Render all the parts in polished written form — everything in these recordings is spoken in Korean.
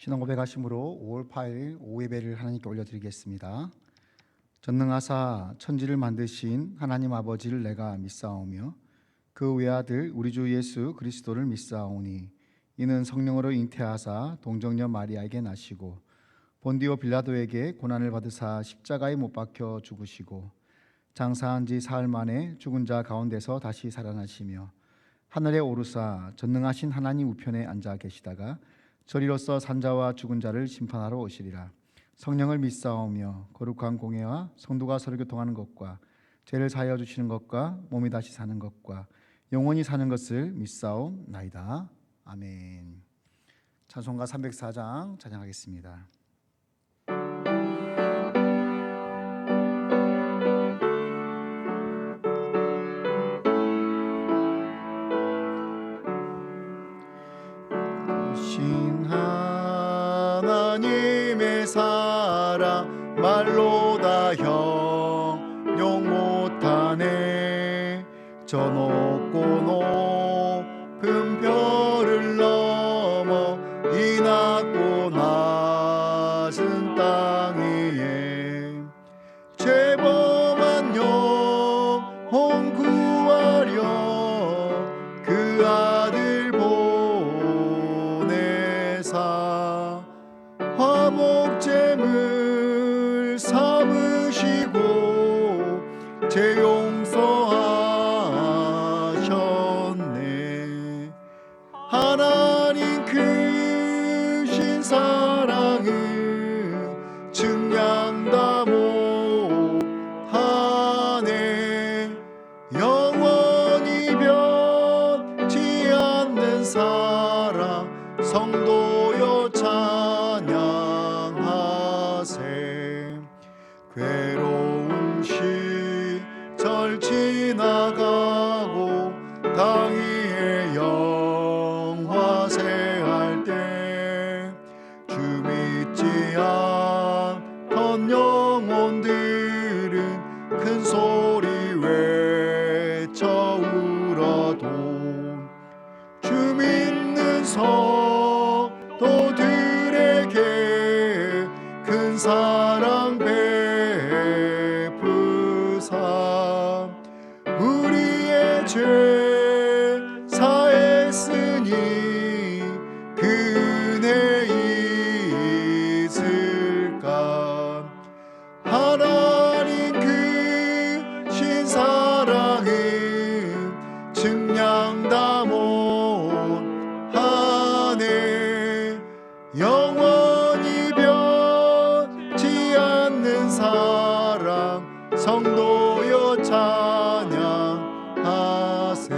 신앙 고백하심으로 5월 8일 오후 예배를 하나님께 올려드리겠습니다. 전능하사 천지를 만드신 하나님 아버지를 내가 믿사오며 그 외아들 우리 주 예수 그리스도를 믿사오니 이는 성령으로 잉태하사 동정녀 마리아에게 나시고 본디오 빌라도에게 고난을 받으사 십자가에 못 박혀 죽으시고 장사한 지 사흘 만에 죽은 자 가운데서 다시 살아나시며 하늘에 오르사 전능하신 하나님 우편에 앉아 계시다가 저리로서 산자와 죽은 자를 심판하러 오시리라. 성령을 믿사오며 거룩한 공예와 성도가 서로 교통하는 것과 죄를 사하여 주시는 것과 몸이 다시 사는 것과 영원히 사는 것을 믿사옵나이다. 아멘. 찬송가 304장 찬양하겠습니다. 신 하나님의 사랑 말로 다 형용 못하네. 저 높고 높은 별을 넘어 이 낮고 낮은 땅 위에 죄범한 영혼 구하려 그 아들 보내사 화목제물 삼으시고 죄 용서하셨네. 하나님 크신 사랑은 증량다 못하네. 영원히 변치 않는 사랑 성도여 찬양하세. 괴로운 시절 지나가고 땅 위에 영화세할 때 주 믿지 않던 영혼들은 큰 소리 외쳐 울어도 주 믿는 성도들에게 큰 사랑 베푸사 우리의 죄 사했으니 그 은혜 있을까. 하나님 크신 사랑은 증량다 못하네. 영원히 변치 않는 사랑 성도여 찬양하세.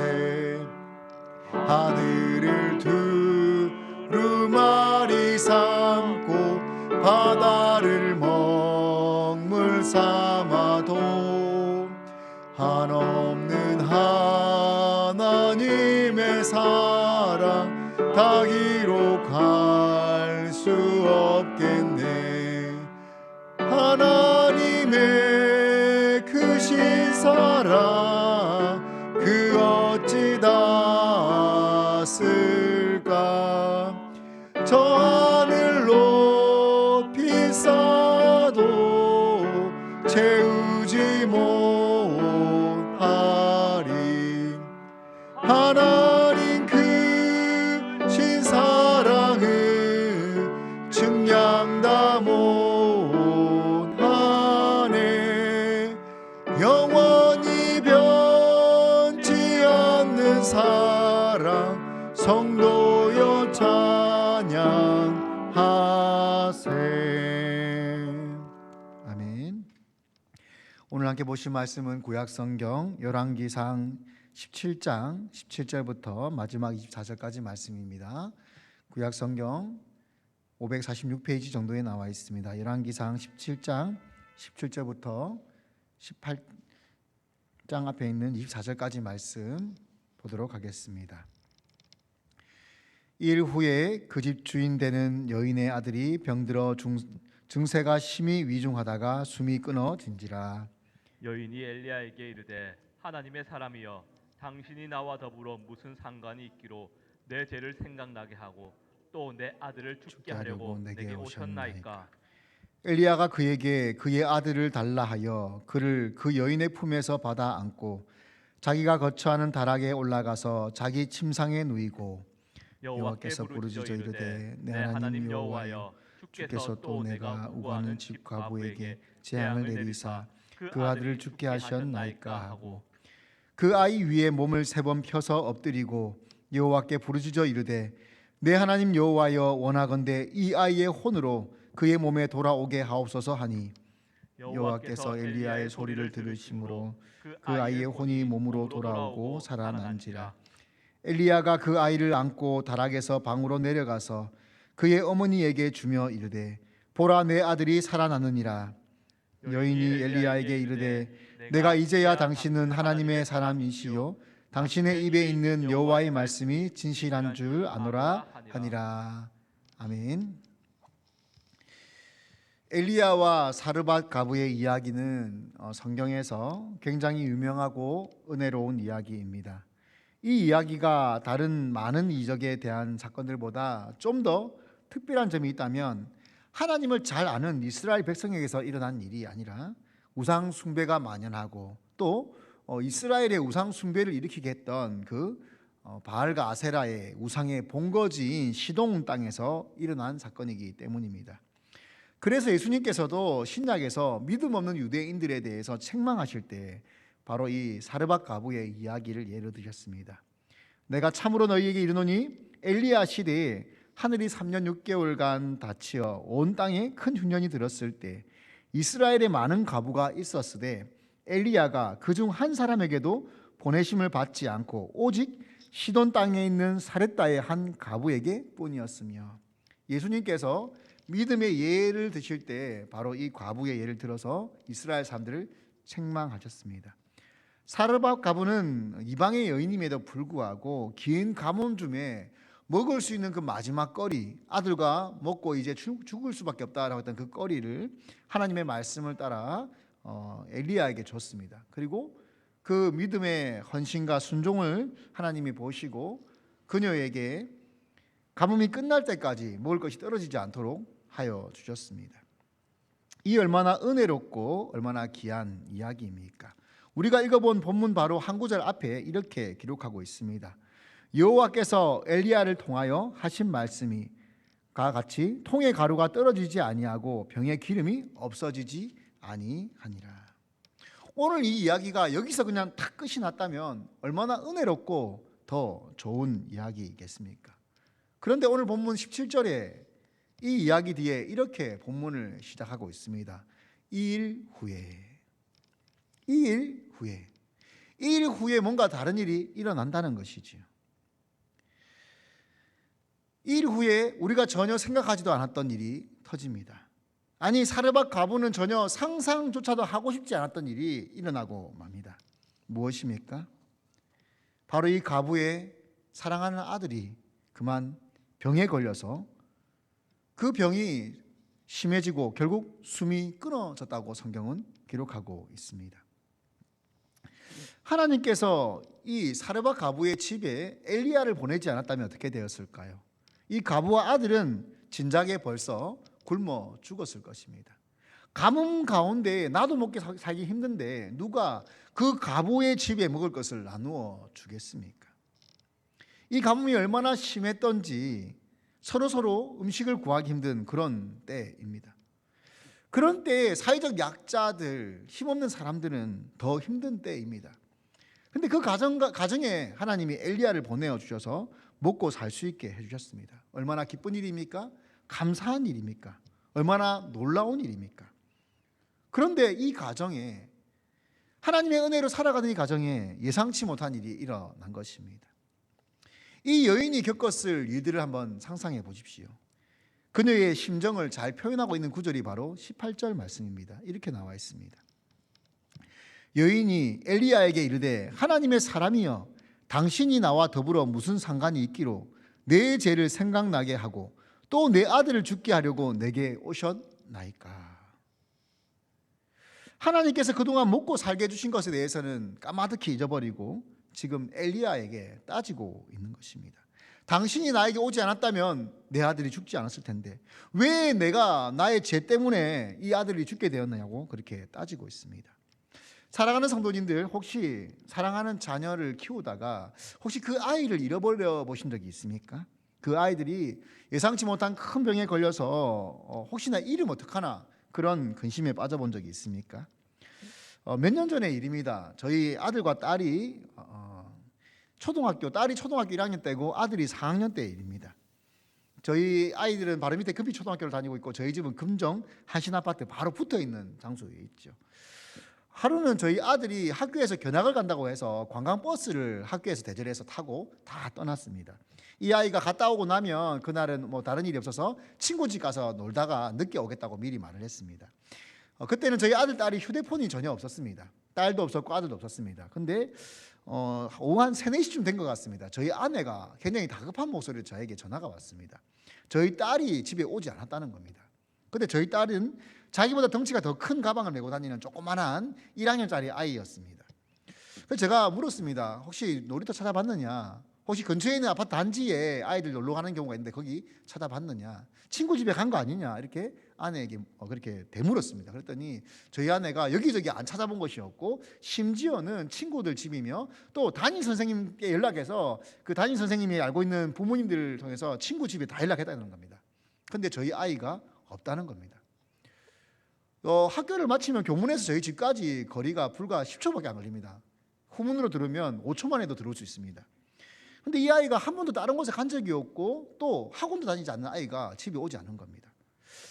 하늘을 두루마리 삼고 바다를 먹물 삼아도 한없는 하나님의 사랑 다 기록할 수 없겠네. 하나님의 크신 사랑 그 어찌 닿았을까. 저 하늘 높이 쌓아도 채우지 못하리. 하나님 크신 사랑은 증량다 못하네. 영원히 변치 않는 사랑 성도여 찬양하세. 아멘. 오늘 함께 보실 말씀은 구약성경 열왕기상 17장 17절부터 마지막 24절까지 말씀입니다. 구약성경 546페이지 정도에 나와 있습니다. 열왕기상 17장 17절부터 18장 앞에 있는 24절까지 말씀 보도록 하겠습니다. 일 후에 그 집 주인 되는 여인의 아들이 병들어 증세가 심히 위중하다가 숨이 끊어진지라. 여인이 엘리야에게 이르되 하나님의 사람이여 당신이 나와 더불어 무슨 상관이 있기로 내 죄를 생각나게 하고 또 내 아들을 죽게 하려고 내게 오셨나이까. 엘리야가 그에게 그의 아들을 달라 하여 그를 그 여인의 품에서 받아 안고 자기가 거처하는 다락에 올라가서 자기 침상에 누이고 여호와께서 부르짖어 이르되 내 하나님 여호와여 주께서 또 내가 우고하는 집 과부에게 재앙을 내리사 그 아들을 죽게 하셨나이까 하고 그 아이 위에 몸을 3번 펴서 엎드리고 여호와께 부르짖어 이르되 내 하나님 여호와여 원하건대 이 아이의 혼으로 그의 몸에 돌아오게 하옵소서 하니 여호와께서 엘리야의 소리를 들으심으로 그 아이의 혼이 몸으로 돌아오고 살아난지라. 엘리야가 그 아이를 안고 다락에서 방으로 내려가서 그의 어머니에게 주며 이르되 보라 내 아들이 살아나느니라. 여인이 엘리야에게 이르되 내가 이제야 당신은 하나님의 사람이시요 당신의 입에 있는 여호와의 말씀이 진실한 줄 아노라 하니라. 아멘. 엘리야와 사르밧 가부의 이야기는 성경에서 굉장히 유명하고 은혜로운 이야기입니다. 이 이야기가 다른 많은 이적에 대한 사건들보다 좀 더 특별한 점이 있다면 하나님을 잘 아는 이스라엘 백성에게서 일어난 일이 아니라 우상 숭배가 만연하고 또 이스라엘의 우상 숭배를 일으키게 했던 그 바알과 아세라의 우상의 본거지인 시돈 땅에서 일어난 사건이기 때문입니다. 그래서 예수님께서도 신약에서 믿음 없는 유대인들에 대해서 책망하실 때 바로 이 사르밧 가부의 이야기를 예로 드셨습니다. 내가 참으로 너희에게 이르노니 엘리야 시대에 하늘이 3년 6개월간 닫히어 온 땅에 큰 흉년이 들었을 때 이스라엘에 많은 가부가 있었으되 엘리야가 그중 한 사람에게도 보내심을 받지 않고 오직 시돈 땅에 있는 사렙다의 한 가부에게 뿐이었으며, 예수님께서 믿음의 예를 드실 때 바로 이 과부의 예를 들어서 이스라엘 사람들을 책망하셨습니다. 사르밧 가부는 이방의 여인임에도 불구하고 긴 가뭄 중에 먹을 수 있는 그 마지막 거리, 아들과 먹고 이제 죽을 수밖에 없다라고 했던 그 거리를 하나님의 말씀을 따라 엘리야에게 줬습니다. 그리고 그 믿음의 헌신과 순종을 하나님이 보시고 그녀에게 가뭄이 끝날 때까지 먹을 것이 떨어지지 않도록 하여 주셨습니다. 이 얼마나 은혜롭고 얼마나 귀한 이야기입니까? 우리가 읽어본 본문 바로 한 구절 앞에 이렇게 기록하고 있습니다. 여호와께서 엘리야를 통하여 하신 말씀이 같이 통의 가루가 떨어지지 아니하고 병의 기름이 없어지지 아니하니라. 오늘 이 이야기가 여기서 그냥 탁 끝이 났다면 얼마나 은혜롭고 더 좋은 이야기겠습니까? 그런데 오늘 본문 17절에 이 이야기 뒤에 이렇게 본문을 시작하고 있습니다. 2일 후에 뭔가 다른 일이 일어난다는 것이지요. 2일 후에 우리가 전혀 생각하지도 않았던 일이 터집니다. 아니, 사르밧 가부는 전혀 상상조차도 하고 싶지 않았던 일이 일어나고 맙니다. 무엇입니까? 바로 이 가부의 사랑하는 아들이 그만 병에 걸려서 그 병이 심해지고 결국 숨이 끊어졌다고 성경은 기록하고 있습니다. 하나님께서 이 사르밧 가부의 집에 엘리야를 보내지 않았다면 어떻게 되었을까요? 이 가부와 아들은 진작에 벌써 굶어 죽었을 것입니다. 가뭄 가운데 나도 먹기 살기 힘든데 누가 그 가부의 집에 먹을 것을 나누어 주겠습니까? 이 가뭄이 얼마나 심했던지 서로 음식을 구하기 힘든 그런 때입니다. 그런 때에 사회적 약자들, 힘없는 사람들은 더 힘든 때입니다. 근데 그 가정에 하나님이 엘리야를 보내어 주셔서 먹고 살 수 있게 해주셨습니다. 얼마나 기쁜 일입니까? 감사한 일입니까? 얼마나 놀라운 일입니까? 그런데 이 가정에, 하나님의 은혜로 살아가는 이 가정에 예상치 못한 일이 일어난 것입니다. 이 여인이 겪었을 일들을 한번 상상해 보십시오. 그녀의 심정을 잘 표현하고 있는 구절이 바로 18절 말씀입니다. 이렇게 나와 있습니다. 여인이 엘리야에게 이르되 하나님의 사람이여 당신이 나와 더불어 무슨 상관이 있기로 내 죄를 생각나게 하고 또 내 아들을 죽게 하려고 내게 오셨나이까. 하나님께서 그동안 먹고 살게 해주신 것에 대해서는 까마득히 잊어버리고 지금 엘리야에게 따지고 있는 것입니다. 당신이 나에게 오지 않았다면 내 아들이 죽지 않았을 텐데 왜 내가 나의 죄 때문에 이 아들이 죽게 되었느냐고 그렇게 따지고 있습니다. 사랑하는 성도님들, 혹시 사랑하는 자녀를 키우다가 혹시 그 아이를 잃어버려 보신 적이 있습니까? 그 아이들이 예상치 못한 큰 병에 걸려서 혹시나 잃으면 어떡하나 그런 근심에 빠져본 적이 있습니까? 몇 년 전의 일입니다. 저희 아들과 딸이 딸이 초등학교 1학년 때고 아들이 4학년 때 일입니다. 저희 아이들은 바로 밑에 금비초등학교를 다니고 있고 저희 집은 금정 한신아파트 바로 붙어있는 장소에 있죠. 하루는 저희 아들이 학교에서 견학을 간다고 해서 관광버스를 학교에서 대절해서 타고 다 떠났습니다. 이 아이가 갔다 오고 나면 그날은 뭐 다른 일이 없어서 친구 집 가서 놀다가 늦게 오겠다고 미리 말을 했습니다. 그때는 저희 아들, 딸이 휴대폰이 전혀 없었습니다. 딸도 없었고 아들도 없었습니다. 근데 오후 한 3, 4시쯤 된 것 같습니다. 저희 아내가 굉장히 다급한 목소리로 저에게 전화가 왔습니다. 저희 딸이 집에 오지 않았다는 겁니다. 근데 저희 딸은 자기보다 덩치가 더 큰 가방을 메고 다니는 조그만한 1학년짜리 아이였습니다. 그래서 제가 물었습니다. 혹시 놀이터 찾아봤느냐? 혹시 근처에 있는 아파트 단지에 아이들 놀러 가는 경우가 있는데 거기 찾아봤느냐? 친구 집에 간 거 아니냐? 이렇게 아내에게 그렇게 되물었습니다. 그랬더니 저희 아내가 여기저기 안 찾아본 것이었고 심지어는 친구들 집이며 또 담임 선생님께 연락해서 그 담임 선생님이 알고 있는 부모님들을 통해서 친구 집에 다 연락했다는 겁니다. 근데 저희 아이가 없다는 겁니다. 학교를 마치면 교문에서 저희 집까지 거리가 불과 10초밖에 안 걸립니다. 후문으로 들으면 5초만 해도 들어올 수 있습니다. 근데 이 아이가 한 번도 다른 곳에 간 적이 없고 또 학원도 다니지 않는 아이가 집에 오지 않은 겁니다.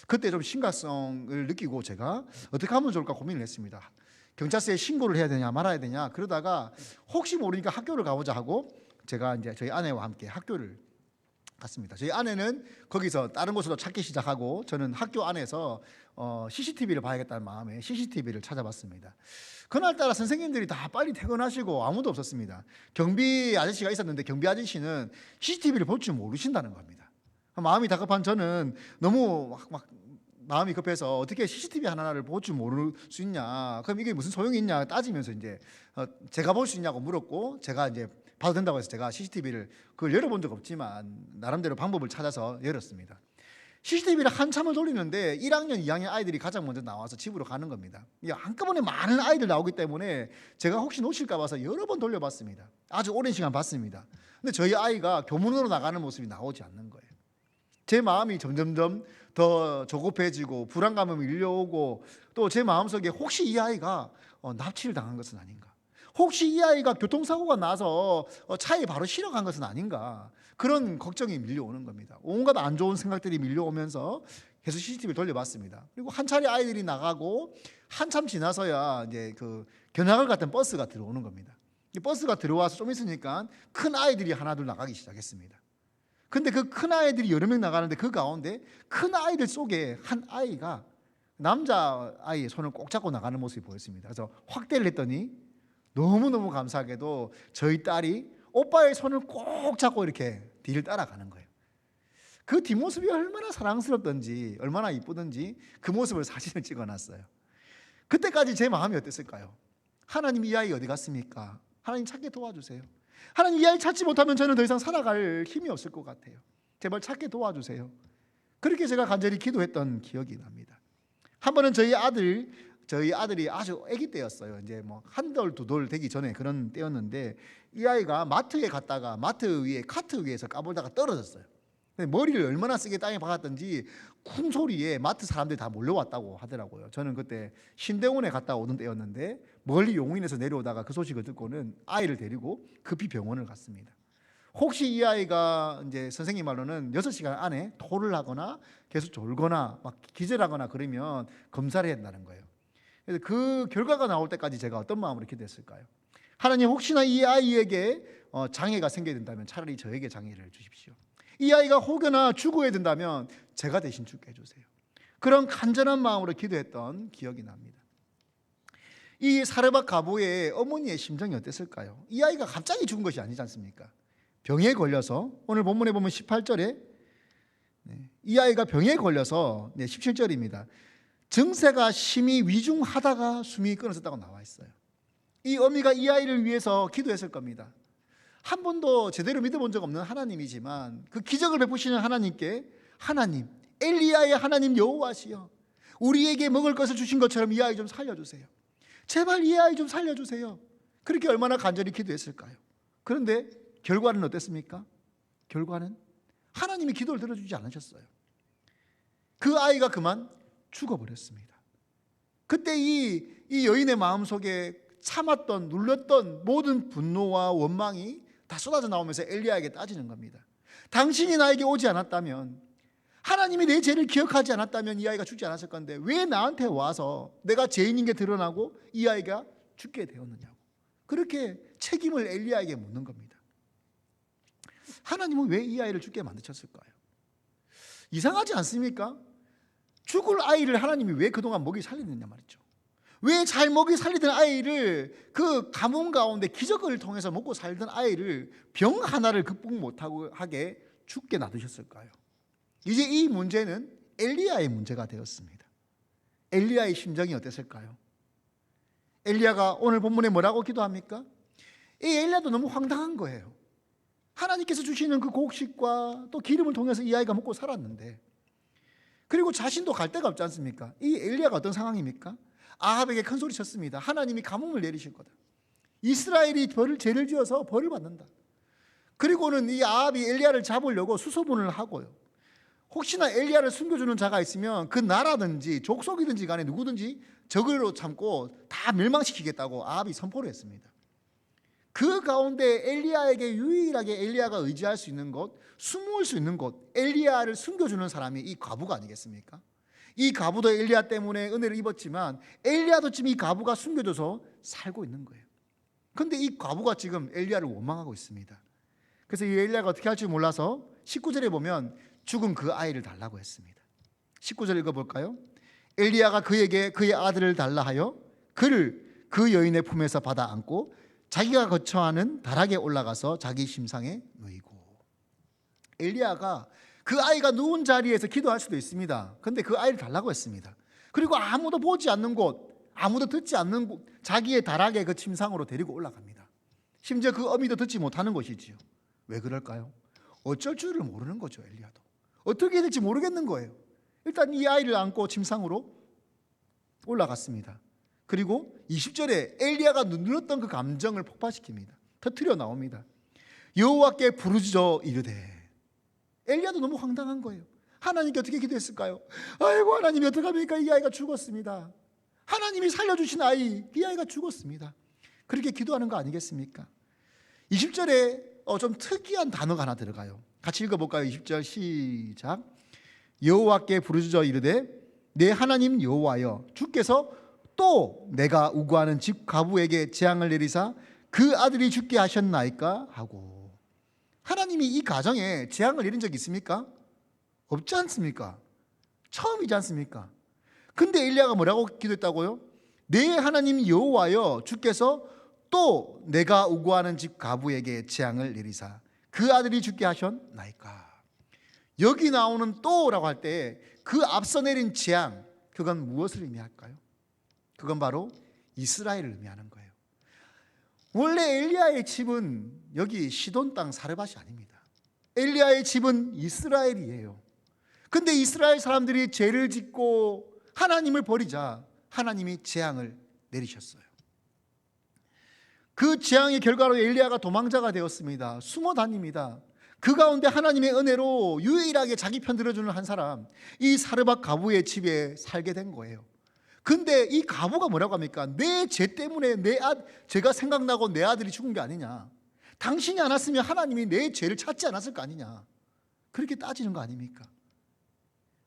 그때 좀 심각성을 느끼고 제가 어떻게 하면 좋을까 고민을 했습니다. 경찰서에 신고를 해야 되냐 말아야 되냐 그러다가 혹시 모르니까 학교를 가보자 하고 제가 이제 저희 아내와 함께 학교를 갔습니다. 저희 아내는 거기서 다른 곳으로 찾기 시작하고 저는 학교 안에서 CCTV를 봐야겠다는 마음에 CCTV를 찾아봤습니다. 그날따라 선생님들이 다 빨리 퇴근하시고 아무도 없었습니다. 경비 아저씨가 있었는데 경비 아저씨는 CCTV를 볼 줄 모르신다는 겁니다. 마음이 다급한 저는 너무 막 마음이 급해서 어떻게 CCTV 하나를 볼 줄 모를 수 있냐, 그럼 이게 무슨 소용이 있냐 따지면서 이제 제가 볼 수 있냐고 물었고 제가 이제 봐도 된다고 해서 제가 CCTV를 그걸 열어본 적 없지만 나름대로 방법을 찾아서 열었습니다. CCTV를 한참을 돌리는데 1학년, 2학년 아이들이 가장 먼저 나와서 집으로 가는 겁니다. 한꺼번에 많은 아이들 나오기 때문에 제가 혹시 놓칠까 봐서 여러 번 돌려봤습니다. 아주 오랜 시간 봤습니다. 근데 저희 아이가 교문으로 나가는 모습이 나오지 않는 거예요. 제 마음이 점점점 더 조급해지고 불안감이 밀려오고 또 제 마음속에 혹시 이 아이가 납치를 당한 것은 아닌가, 혹시 이 아이가 교통사고가 나서 차에 바로 실어간 것은 아닌가, 그런 걱정이 밀려오는 겁니다. 온갖 안 좋은 생각들이 밀려오면서 계속 CCTV를 돌려봤습니다. 그리고 한 차례 아이들이 나가고 한참 지나서야 이제 그 견학을 갔던 버스가 들어오는 겁니다. 이 버스가 들어와서 좀 있으니까 큰 아이들이 하나둘 나가기 시작했습니다. 근데 그 큰 아이들이 여러 명 나가는데 그 가운데 큰 아이들 속에 한 아이가 남자 아이의 손을 꼭 잡고 나가는 모습이 보였습니다. 그래서 확대를 했더니 너무너무 감사하게도 저희 딸이 오빠의 손을 꼭 잡고 이렇게 뒤를 따라가는 거예요. 그 뒷모습이 얼마나 사랑스럽던지 얼마나 이쁘던지 그 모습을 사진을 찍어놨어요. 그때까지 제 마음이 어땠을까요? 하나님, 이 아이 어디 갔습니까? 하나님 찾게 도와주세요. 하나님, 이 아이 찾지 못하면 저는 더 이상 살아갈 힘이 없을 것 같아요. 제발 찾게 도와주세요. 그렇게 제가 간절히 기도했던 기억이 납니다. 한 번은 저희 아들이 아주 아기 때였어요. 이제 뭐 한 돌, 두 돌 되기 전에 그런 때였는데 이 아이가 마트에 갔다가 카트 위에서 까불다가 떨어졌어요. 머리를 얼마나 세게 땅에 박았던지 쿵 소리에 마트 사람들이 다 몰려왔다고 하더라고요. 저는 그때 신대원에 갔다 오던 때였는데 멀리 용인에서 내려오다가 그 소식을 듣고는 아이를 데리고 급히 병원을 갔습니다. 혹시 이 아이가 이제 선생님 말로는 6시간 안에 토를 하거나 계속 졸거나 막 기절하거나 그러면 검사를 해야 한다는 거예요. 그래서 그 결과가 나올 때까지 제가 어떤 마음으로 기도했을까요? 하나님, 혹시나 이 아이에게 장애가 생겨야 된다면 차라리 저에게 장애를 주십시오. 이 아이가 혹여나 죽어야 된다면 제가 대신 죽게 해주세요. 그런 간절한 마음으로 기도했던 기억이 납니다. 이 사르밧 가보의 어머니의 심정이 어땠을까요? 이 아이가 갑자기 죽은 것이 아니지 않습니까? 병에 걸려서, 오늘 본문에 보면 18절에 이 아이가 병에 걸려서 17절입니다. 증세가 심히 위중하다가 숨이 끊어졌다고 나와 있어요. 이 어미가 이 아이를 위해서 기도했을 겁니다. 한 번도 제대로 믿어본 적 없는 하나님이지만 그 기적을 베푸시는 하나님께 하나님, 엘리야의 하나님 여호와시여, 우리에게 먹을 것을 주신 것처럼 이 아이 좀 살려주세요. 제발 이 아이 좀 살려주세요. 그렇게 얼마나 간절히 기도했을까요? 그런데 결과는 어땠습니까? 결과는 하나님이 기도를 들어주지 않으셨어요. 그 아이가 그만 죽어버렸습니다. 그때 이 여인의 마음속에 참았던, 눌렀던 모든 분노와 원망이 다 쏟아져 나오면서 엘리야에게 따지는 겁니다. 당신이 나에게 오지 않았다면, 하나님이 내 죄를 기억하지 않았다면 이 아이가 죽지 않았을 건데 왜 나한테 와서 내가 죄인인 게 드러나고 이 아이가 죽게 되었느냐고, 그렇게 책임을 엘리야에게 묻는 겁니다. 하나님은 왜 이 아이를 죽게 만드셨을까요? 이상하지 않습니까? 죽을 아이를 하나님이 왜 그동안 먹이 살리느냐 말이죠. 왜 잘 먹이 살리던 아이를, 그 가뭄 가운데 기적을 통해서 먹고 살던 아이를 병 하나를 극복 못하고 하게 죽게 놔두셨을까요? 이제 이 문제는 엘리야의 문제가 되었습니다. 엘리야의 심정이 어땠을까요? 엘리야가 오늘 본문에 뭐라고 기도합니까? 이 엘리야도 너무 황당한 거예요. 하나님께서 주시는 그 곡식과 또 기름을 통해서 이 아이가 먹고 살았는데, 그리고 자신도 갈 데가 없지 않습니까? 이 엘리야가 어떤 상황입니까? 아합에게 큰 소리 쳤습니다. 하나님이 가뭄을 내리실 거다. 이스라엘이 죄를 지어서 벌을 받는다. 그리고는 이 아합이 엘리야를 잡으려고 수소문을 하고요. 혹시나 엘리야를 숨겨주는 자가 있으면 그 나라든지 족속이든지 간에 누구든지 적으로 삼고 다 멸망시키겠다고 아합이 선포를 했습니다. 그 가운데 엘리야에게 유일하게 엘리야가 의지할 수 있는 곳, 숨을 수 있는 곳, 엘리야를 숨겨주는 사람이 이 과부가 아니겠습니까? 이 과부도 엘리야 때문에 은혜를 입었지만 엘리야도 지금 이 과부가 숨겨줘서 살고 있는 거예요. 그런데 이 과부가 지금 엘리야를 원망하고 있습니다. 그래서 이 엘리야가 어떻게 할지 몰라서 19절에 보면 죽은 그 아이를 달라고 했습니다. 19절 읽어볼까요? 엘리야가 그에게 그의 아들을 달라 하여 그를 그 여인의 품에서 받아 안고 자기가 거처하는 다락에 올라가서 자기 심상에 누이고. 엘리야가 그 아이가 누운 자리에서 기도할 수도 있습니다. 그런데 그 아이를 달라고 했습니다. 그리고 아무도 보지 않는 곳, 아무도 듣지 않는 곳, 자기의 다락에 그 침상으로 데리고 올라갑니다. 심지어 그 어미도 듣지 못하는 것이지요. 왜 그럴까요? 어쩔 줄을 모르는 거죠. 엘리야도 어떻게 될지 모르겠는 거예요. 일단 이 아이를 안고 침상으로 올라갔습니다. 그리고 20절에 엘리야가 눌렀던 그 감정을 폭발시킵니다. 터뜨려 나옵니다. 여호와께 부르짖어 이르되. 엘리야도 너무 황당한 거예요. 하나님께 어떻게 기도했을까요? 아이고, 하나님이 어떡합니까? 이 아이가 죽었습니다. 하나님이 살려주신 아이, 이 아이가 죽었습니다. 그렇게 기도하는 거 아니겠습니까? 20절에 좀 특이한 단어가 하나 들어가요. 같이 읽어볼까요? 20절 시작. 여호와께 부르짖어 이르되 내 하나님 여호와여, 주께서 또 내가 우구하는 집 가부에게 재앙을 내리사 그 아들이 죽게 하셨나이까 하고. 하나님이 이 가정에 재앙을 내린 적이 있습니까? 없지 않습니까? 처음이지 않습니까? 근데 엘리야가 뭐라고 기도했다고요? 내 하나님 여호와여, 주께서 또 내가 우구하는 집 가부에게 재앙을 내리사 그 아들이 죽게 하셨나이까. 여기 나오는 또라고 할 때 그 앞서 내린 재앙, 그건 무엇을 의미할까요? 그건 바로 이스라엘을 의미하는 거예요. 원래 엘리야의 집은 여기 시돈 땅 사르밧이 아닙니다. 엘리야의 집은 이스라엘이에요. 근데 이스라엘 사람들이 죄를 짓고 하나님을 버리자 하나님이 재앙을 내리셨어요. 그 재앙의 결과로 엘리야가 도망자가 되었습니다. 숨어 다닙니다. 그 가운데 하나님의 은혜로 유일하게 자기 편 들어주는 한 사람, 이 사르밧 가부의 집에 살게 된 거예요. 근데 이 가부가 뭐라고 합니까? 내 죄 때문에 제가 생각나고 내 아들이 죽은 게 아니냐, 당신이 안 왔으면 하나님이 내 죄를 찾지 않았을 거 아니냐, 그렇게 따지는 거 아닙니까?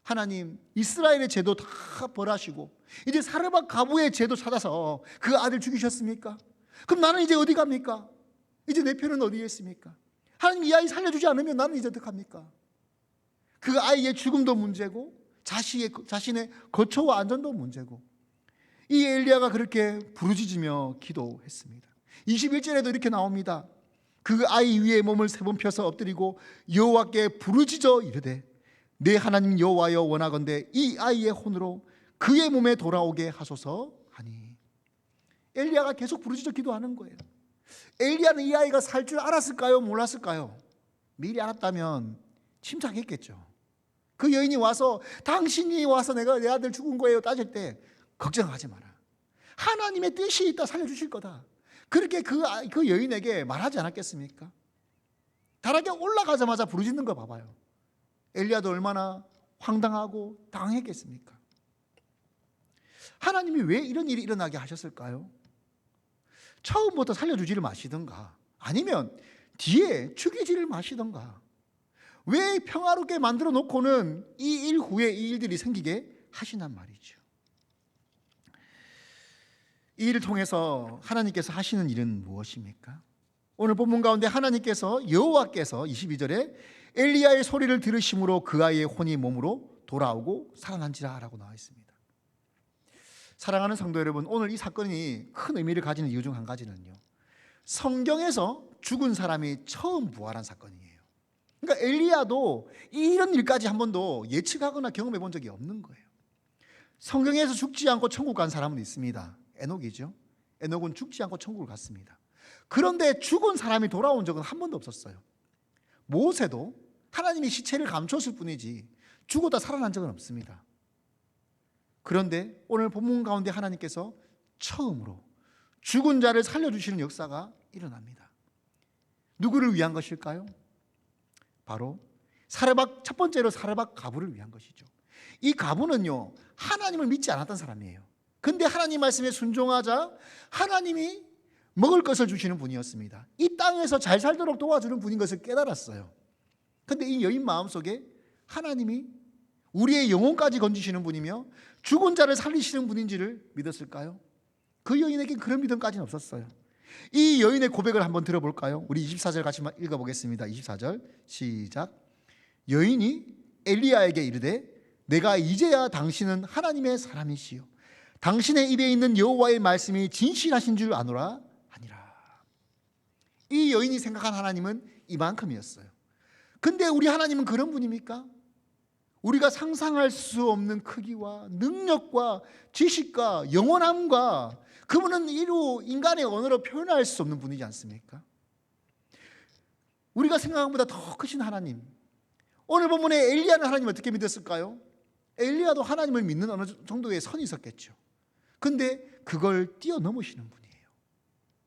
하나님 이스라엘의 죄도 다 벌하시고 이제 사르밧 가부의 죄도 찾아서 그 아들 죽이셨습니까? 그럼 나는 이제 어디 갑니까? 이제 내 편은 어디에 있습니까? 하나님 이 아이 살려주지 않으면 나는 이제 어떡합니까? 그 아이의 죽음도 문제고 자신의 거처와 안전도 문제고. 이 엘리야가 그렇게 부르짖으며 기도했습니다. 21절에도 이렇게 나옵니다. 그 아이 위에 몸을 3번 펴서 엎드리고 여호와께 부르짖어 이르되 내 하나님 여호와여, 원하건대 이 아이의 혼으로 그의 몸에 돌아오게 하소서 하니. 엘리야가 계속 부르짖어 기도하는 거예요. 엘리야는 이 아이가 살 줄 알았을까요? 몰랐을까요? 미리 알았다면 침착했겠죠. 그 여인이 와서 당신이 와서 내 아들 죽은 거예요 따질 때 걱정하지 마라. 하나님의 뜻이 있다, 살려주실 거다. 그렇게 그 여인에게 말하지 않았겠습니까? 다락에 올라가자마자 부르짖는 거 봐봐요. 엘리야도 얼마나 황당하고 당황했겠습니까? 하나님이 왜 이런 일이 일어나게 하셨을까요? 처음부터 살려주지를 마시던가 아니면 뒤에 죽이지를 마시던가 왜 평화롭게 만들어 놓고는 이 일 후에 이 일들이 생기게 하시단 말이죠. 이 일을 통해서 하나님께서 하시는 일은 무엇입니까? 오늘 본문 가운데 하나님께서 여호와께서 22절에 엘리야의 소리를 들으심으로 그 아이의 혼이 몸으로 돌아오고 살아난지라 라고 나와 있습니다. 사랑하는 성도 여러분, 오늘 이 사건이 큰 의미를 가지는 이유 중 한 가지는요, 성경에서 죽은 사람이 처음 부활한 사건이에요. 그러니까 엘리야도 이런 일까지 한 번도 예측하거나 경험해 본 적이 없는 거예요. 성경에서 죽지 않고 천국 간 사람은 있습니다. 에녹이죠. 에녹은 죽지 않고 천국을 갔습니다. 그런데 죽은 사람이 돌아온 적은 한 번도 없었어요. 모세도 하나님이 시체를 감췄을 뿐이지 죽었다 살아난 적은 없습니다. 그런데 오늘 본문 가운데 하나님께서 처음으로 죽은 자를 살려주시는 역사가 일어납니다. 누구를 위한 것일까요? 바로 첫 번째로 사르밧 가부를 위한 것이죠. 이 가부는요, 하나님을 믿지 않았던 사람이에요. 근데 하나님 말씀에 순종하자 하나님이 먹을 것을 주시는 분이었습니다. 이 땅에서 잘 살도록 도와주는 분인 것을 깨달았어요. 근데 이 여인 마음속에 하나님이 우리의 영혼까지 건지시는 분이며 죽은 자를 살리시는 분인지를 믿었을까요? 그 여인에겐 그런 믿음까지는 없었어요. 이 여인의 고백을 한번 들어볼까요? 우리 24절 같이 읽어보겠습니다. 24절 시작. 여인이 엘리야에게 이르되 내가 이제야 당신은 하나님의 사람이시요 당신의 입에 있는 여호와의 말씀이 진실하신 줄 아노라 하니라. 이 여인이 생각한 하나님은 이만큼이었어요. 근데 우리 하나님은 그런 분입니까? 우리가 상상할 수 없는 크기와 능력과 지식과 영원함과 그분은 이루 인간의 언어로 표현할 수 없는 분이지 않습니까? 우리가 생각한 것보다 더 크신 하나님. 오늘 본문에 엘리야는 하나님 어떻게 믿었을까요? 엘리야도 하나님을 믿는 어느 정도의 선이 있었겠죠. 근데 그걸 뛰어넘으시는 분이에요.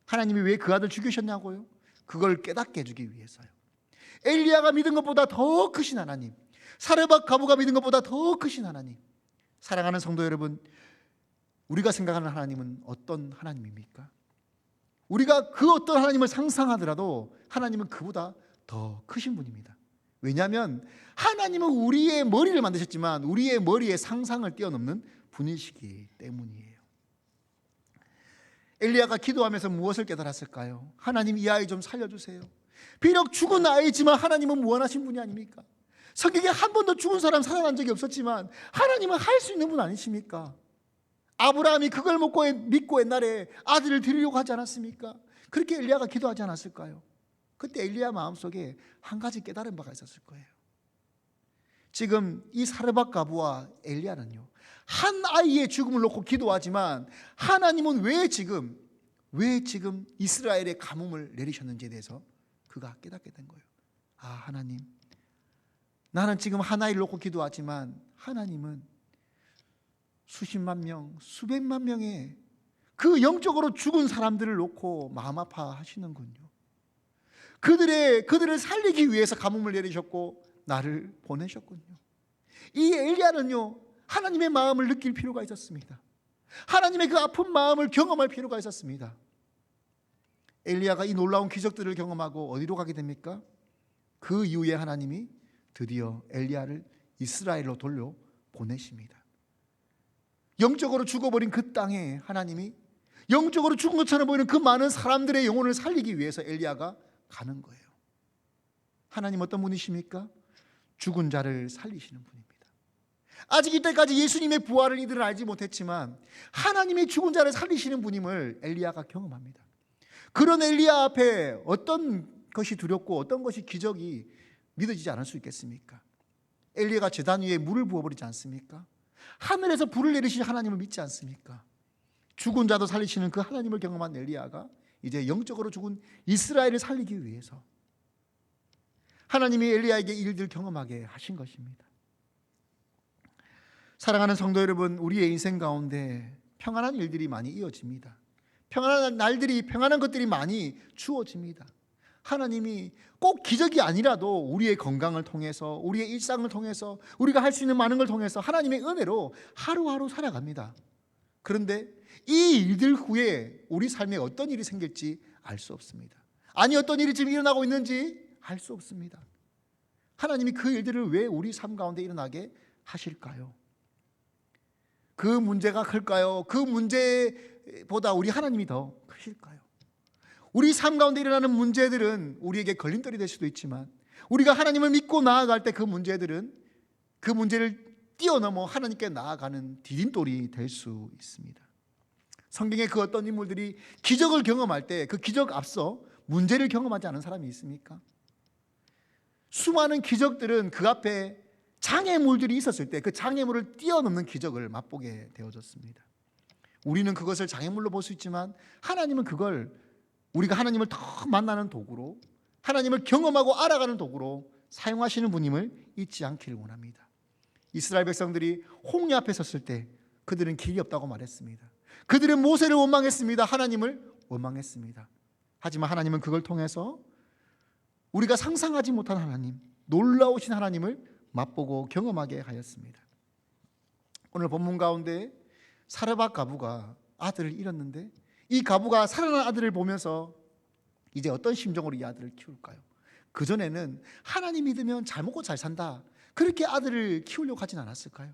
하나님이 왜 그 아들 죽이셨냐고요? 그걸 깨닫게 해주기 위해서요. 엘리야가 믿은 것보다 더 크신 하나님, 사르밧 가부가 믿은 것보다 더 크신 하나님. 사랑하는 성도 여러분, 우리가 생각하는 하나님은 어떤 하나님입니까? 우리가 그 어떤 하나님을 상상하더라도 하나님은 그보다 더 크신 분입니다. 왜냐하면 하나님은 우리의 머리를 만드셨지만 우리의 머리의 상상을 뛰어넘는 분이시기 때문이에요. 엘리야가 기도하면서 무엇을 깨달았을까요? 하나님, 이 아이 좀 살려주세요. 비록 죽은 아이지만 하나님은 무한하신 분이 아닙니까? 성경에 한 번도 죽은 사람 살아난 적이 없었지만 하나님은 할 수 있는 분 아니십니까? 아브라함이 그걸 믿고 옛날에 아들을 드리려고 하지 않았습니까? 그렇게 엘리야가 기도하지 않았을까요? 그때 엘리야 마음속에 한 가지 깨달은 바가 있었을 거예요. 지금 이 사르밧 가부와 엘리야는요, 한 아이의 죽음을 놓고 기도하지만 하나님은 왜 지금 이스라엘의 가뭄을 내리셨는지에 대해서 그가 깨닫게 된 거예요. 아, 하나님, 나는 지금 한 아이를 놓고 기도하지만 하나님은 수십만 명, 수백만 명의 그 영적으로 죽은 사람들을 놓고 마음 아파하시는군요. 그들을 살리기 위해서 가뭄을 내리셨고 나를 보내셨군요. 이 엘리야는요, 하나님의 마음을 느낄 필요가 있었습니다. 하나님의 그 아픈 마음을 경험할 필요가 있었습니다. 엘리야가 이 놀라운 기적들을 경험하고 어디로 가게 됩니까? 그 이후에 하나님이 드디어 엘리야를 이스라엘로 돌려 보내십니다. 영적으로 죽어버린 그 땅에 하나님이 영적으로 죽은 것처럼 보이는 그 많은 사람들의 영혼을 살리기 위해서 엘리야가 가는 거예요. 하나님 어떤 분이십니까? 죽은 자를 살리시는 분입니다. 아직 이때까지 예수님의 부활을 이들은 알지 못했지만 하나님이 죽은 자를 살리시는 분임을 엘리야가 경험합니다. 그런 엘리야 앞에 어떤 것이 두렵고 어떤 것이 기적이 믿어지지 않을 수 있겠습니까? 엘리야가 제단 위에 물을 부어버리지 않습니까? 하늘에서 불을 내리시는 하나님을 믿지 않습니까? 죽은 자도 살리시는 그 하나님을 경험한 엘리야가 이제 영적으로 죽은 이스라엘을 살리기 위해서 하나님이 엘리야에게 일들을 경험하게 하신 것입니다. 사랑하는 성도 여러분, 우리의 인생 가운데 평안한 일들이 많이 이어집니다. 평안한 날들이, 평안한 것들이 많이 주어집니다. 하나님이 꼭 기적이 아니라도 우리의 건강을 통해서, 우리의 일상을 통해서, 우리가 할 수 있는 많은 걸 통해서 하나님의 은혜로 하루하루 살아갑니다. 그런데 이 일들 후에 우리 삶에 어떤 일이 생길지 알 수 없습니다. 아니, 어떤 일이 지금 일어나고 있는지 알 수 없습니다. 하나님이 그 일들을 왜 우리 삶 가운데 일어나게 하실까요? 그 문제가 클까요? 그 문제보다 우리 하나님이 더 크실까요? 우리 삶 가운데 일어나는 문제들은 우리에게 걸림돌이 될 수도 있지만, 우리가 하나님을 믿고 나아갈 때 그 문제들은 그 문제를 뛰어넘어 하나님께 나아가는 디딤돌이 될 수 있습니다. 성경에 그 어떤 인물들이 기적을 경험할 때 그 기적 앞서 문제를 경험하지 않은 사람이 있습니까? 수많은 기적들은 그 앞에 장애물들이 있었을 때 그 장애물을 뛰어넘는 기적을 맛보게 되어졌습니다. 우리는 그것을 장애물로 볼 수 있지만 하나님은 그걸 우리가 하나님을 더 만나는 도구로, 하나님을 경험하고 알아가는 도구로 사용하시는 분임을 잊지 않기를 원합니다. 이스라엘 백성들이 홍해 앞에 섰을 때 그들은 길이 없다고 말했습니다. 그들은 모세를 원망했습니다. 하나님을 원망했습니다. 하지만 하나님은 그걸 통해서 우리가 상상하지 못한 하나님, 놀라우신 하나님을 맛보고 경험하게 하였습니다. 오늘 본문 가운데 사르밧 과부가 아들을 잃었는데, 이 과부가 살아난 아들을 보면서 이제 어떤 심정으로 이 아들을 키울까요? 그전에는 하나님 믿으면 잘 먹고 잘 산다, 그렇게 아들을 키우려고 하진 않았을까요?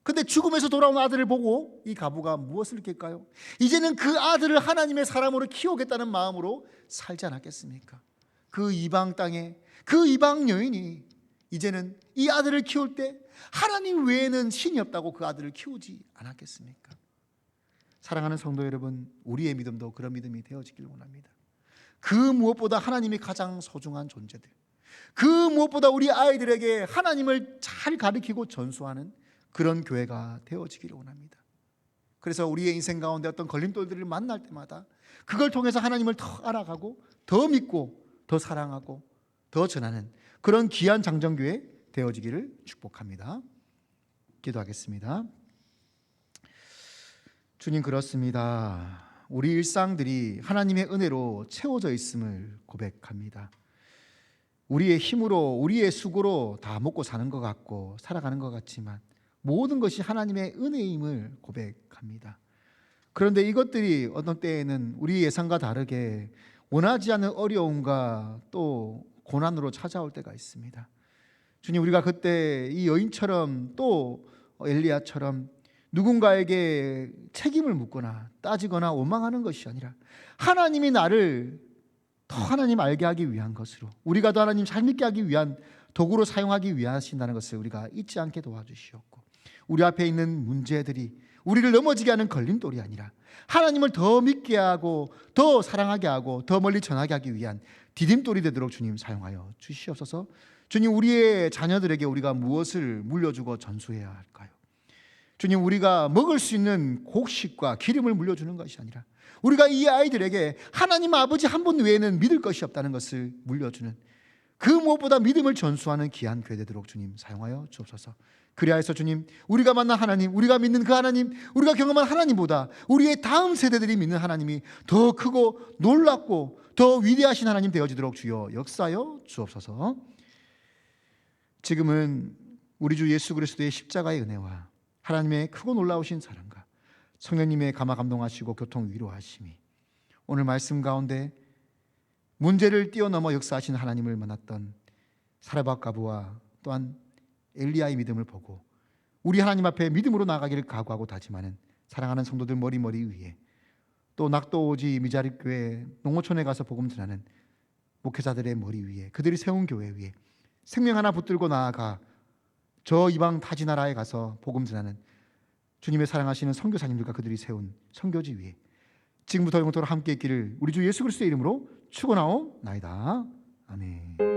근데 죽음에서 돌아온 아들을 보고 이 과부가 무엇을 느낄까요? 이제는 그 아들을 하나님의 사람으로 키우겠다는 마음으로 살지 않았겠습니까? 그 이방 땅에 그 이방 여인이 이제는 이 아들을 키울 때 하나님 외에는 신이 없다고 그 아들을 키우지 않았겠습니까? 사랑하는 성도 여러분, 우리의 믿음도 그런 믿음이 되어지길 원합니다. 그 무엇보다 하나님이 가장 소중한 존재들, 그 무엇보다 우리 아이들에게 하나님을 잘 가르치고 전수하는 그런 교회가 되어지기를 원합니다. 그래서 우리의 인생 가운데 어떤 걸림돌들을 만날 때마다 그걸 통해서 하나님을 더 알아가고 더 믿고 더 사랑하고 더 전하는 그런 귀한 장정교회 되어지기를 축복합니다. 기도하겠습니다. 주님, 그렇습니다. 우리 일상들이 하나님의 은혜로 채워져 있음을 고백합니다. 우리의 힘으로, 우리의 수고로 다 먹고 사는 것 같고 살아가는 것 같지만 모든 것이 하나님의 은혜임을 고백합니다. 그런데 이것들이 어떤 때에는 우리 예상과 다르게 원하지 않는 어려움과 또 고난으로 찾아올 때가 있습니다. 주님, 우리가 그때 이 여인처럼 또 엘리야처럼 누군가에게 책임을 묻거나 따지거나 원망하는 것이 아니라 하나님이 나를 더 하나님 알게 하기 위한 것으로, 우리가 더 하나님 잘 믿게 하기 위한 도구로 사용하기 위하신다는 것을 우리가 잊지 않게 도와주시옵고, 우리 앞에 있는 문제들이 우리를 넘어지게 하는 걸림돌이 아니라 하나님을 더 믿게 하고 더 사랑하게 하고 더 멀리 전하게 하기 위한 디딤돌이 되도록 주님 사용하여 주시옵소서. 주님, 우리의 자녀들에게 우리가 무엇을 물려주고 전수해야 할까요? 주님, 우리가 먹을 수 있는 곡식과 기름을 물려주는 것이 아니라 우리가 이 아이들에게 하나님 아버지 한 분 외에는 믿을 것이 없다는 것을 물려주는, 그 무엇보다 믿음을 전수하는 귀한 교회 되도록 주님 사용하여 주옵소서. 그리하여서 주님, 우리가 만난 하나님, 우리가 믿는 그 하나님, 우리가 경험한 하나님보다 우리의 다음 세대들이 믿는 하나님이 더 크고 놀랍고 더 위대하신 하나님 되어지도록 주여 역사하여 주옵소서. 지금은 우리 주 예수 그리스도의 십자가의 은혜와 하나님의 크고 놀라우신 사랑과 성령님의 감화 감동하시고 교통 위로하심이 오늘 말씀 가운데 문제를 뛰어넘어 역사하신 하나님을 만났던 사르밧 과부와 또한 엘리야의 믿음을 보고 우리 하나님 앞에 믿음으로 나아가기를 각오하고 다짐하는 사랑하는 성도들 머리 위에, 또 낙도오지 미자립교회 농어촌에 가서 복음 전하는 목회자들의 머리 위에, 그들이 세운 교회 위에 생명 하나 붙들고 나아가 저 이방 타지 나라에 가서 복음 전하는 주님의 사랑하시는 선교사님들과 그들이 세운 선교지 위에 지금부터 영원토록 함께 있기를 우리 주 예수 그리스도의 이름으로 축원하옵나이다. 아멘.